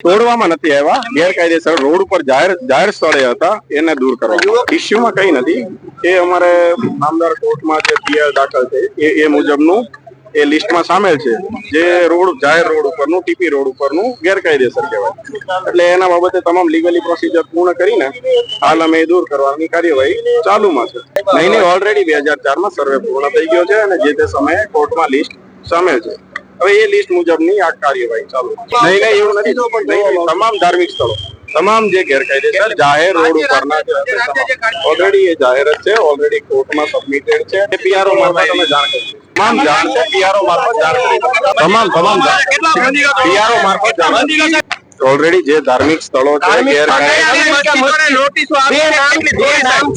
તોડવામાં નથી આવ્યા, ગેરકાયદેસર રોડ ઉપર જાહેર સ્થળે હતા, એને દૂર કરવા. ઇસ્યુમાં કઈ નથી. એ અમારે નામદાર કોર્ટમાં જે ફરિયાદ દાખલ છે એ મુજબનું એ લિસ્ટમાં સામેલ છે. જે જાહેર રોડ ઉપરનું, ટીપી રોડ ઉપરનું ગેરકાયદેસર કહેવાય. એટલે એના બાબતે તમામ લીગલી પ્રોસિજર પૂર્ણ કરીને હાલ અમે દૂર કરવાની કાર્યવાહી ચાલુમાં છે. નહીં ઓલરેડી 2004માં સર્વે પૂર્ણ થઈ ગયો છે અને જે તે સમયે કોર્ટમાં લિસ્ટ સામેલ છે. હવે એ લિસ્ટ મુજબની આ કાર્યવાહી ચાલુ. નહીં એવું નથી. તમામ ધાર્મિક સ્થળો, તમામ જે ગેરકાયદેસર જાહેર રોડ ઉપરના ઓલરેડી એ જાહેર જ છે, ઓલરેડી કોર્ટમાં સબમિટેડ છે. પીઆરઓ મારફત અમે જાણ કરી. તમામ જાણ છે, પીઆરઓ મારફત જાણ કરી. તમામ પીઆરઓ મારફત જાણ ઓલરેડી જે ધાર્મિક સ્થળો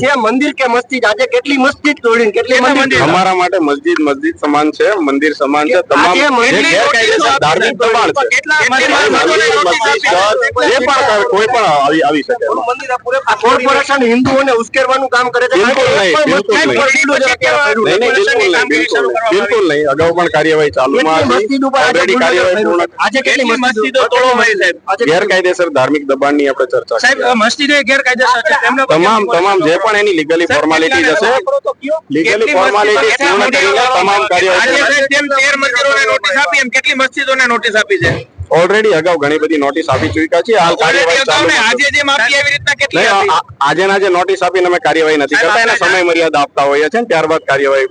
છે મંદિર કે મસ્જિદ, આજે કેટલી મસ્જિદ તોડીને કેટલી મંદિર. અમારા માટે મસ્જિદ સમાન છે, મંદિર સમાન છે. તમામ ધાર્મિક દબાણ છે, કોઈ પણ આવી શકે. કોર્પોરેશન હિન્દુઓને ઉશ્કેરવાનું કામ કરે છે. બિલકુલ નહીં. અગાઉ પણ કાર્યવાહી ચાલુમાં હતી. ગેરકાયદેસર ધાર્મિક દબાણની આપણે ચર્ચા તમામ જે પણ એની લીગલી ફોર્માલિટી હશે, લીગલી ફોર્માલિટી પૂર્ણ કરીને તમામ કાર્યવાહી. કેટલી મસ્જિદોને નોટિસ આપી છે? ઓલરેડી અગાઉ ઘણી બધી નોટિસ આપી ચૂક્યા છે. હાલ કાર્યવાહી આજે જે નોટિસ આપીને અમે કાર્યવાહી નથી કરતા, એને સમય મર્યાદા આપતા હોઈએ છે, ત્યારબાદ કાર્યવાહી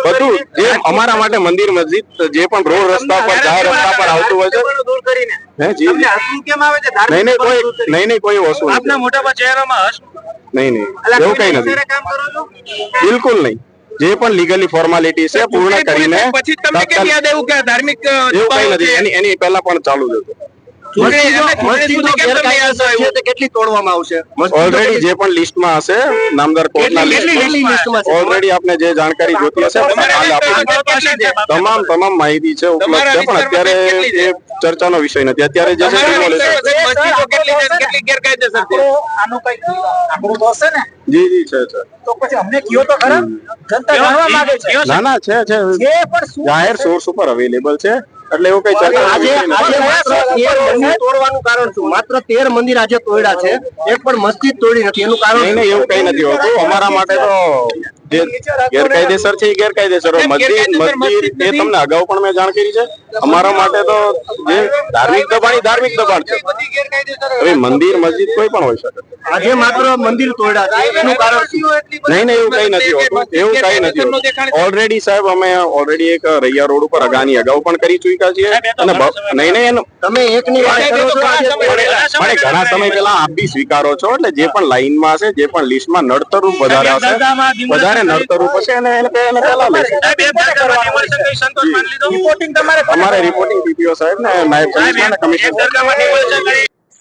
બધું જે અમારા માટે મંદિર મસ્જિદ જે પણ રોડ રસ્તા પર જાહેર રસ્તા પર આવતું હોય છે. નહીં કોઈ વસ્તુ નહીં એવું કઈ નથી. બિલકુલ નહીં. જે પણ લીગલી ફોર્માલિટી છે પૂર્ણ કરીને પછી તમને કેમ યાદ આવ્યું કે ધાર્મિક એવું કઈ નથી. એની પહેલા પણ ચાલુ જ હતું. કેટલી તોડવામાં આવશે? ઓલરેડી જે પણ લિસ્ટમાં હશે, નામદાર કોર્ટના લિસ્ટમાં ઓલરેડી આપને જે જાણકારી જોતી હશે તમામ માહિતી છે ઉપલબ્ધ છે. પણ અત્યારે એ ચર્ચાનો વિષય નથી. અત્યારે જે જી છે. તો પછી અમને કયો તો ખરા, જનતા જાણવા માંગે છે. ના છે જાહેર સોર્સ ઉપર અવેલેબલ છે. એટલે એવું કઈ ચર્ચા તોડવાનું કારણ શું? માત્ર 13 મંદિર આજે તોડ્યા છે, એક પણ મસ્જિદ તોડી નથી. એનું કારણ નહીં એવું કઈ નથી હોતું. અમારા માટે તો જે ગેરકાયદેસર છે એ ગેરકાયદેસર. મસ્જિદ એ તમને અગાઉ પણ મેં જાણ કરી છે. અમારા માટે તો જે ધાર્મિક દબાણ છે. હવે મંદિર મસ્જિદ કોઈ પણ હોઈ શકે. આજે માત્ર મંદિર તોડ્યા છે, એનું કારણ નહીં એવું કઈ નથી હોતું. એવું કઈ નથી. ઓલરેડી સાહેબ અમે એક રૈયા રોડ ઉપર અગાઉ પણ કરી ચૂક્યા છીએ. અને નહીં તમે એકની વાત કરો છો. ઘણા સમય પહેલા આપ બી સ્વીકારો છો. એટલે જે પણ લાઈનમાં હશે, જે પણ લિસ્ટમાં નડતરરૂપ વધારે હશે, વધારે નડતરરૂપ હશે એને પહેલા લેશે. અમારે રિપોર્ટિંગ ટીપીઓ સાહેબ ને નાયબ કમિશનર.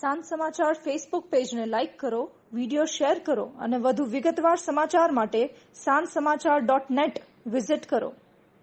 સાંજ સમાચાર ફેસબુક પેજને લાઇક કરો, વિડીયો શેર કરો અને વધુ વિગતવાર સમાચાર માટે sanssamachar.net વિઝિટ કરો.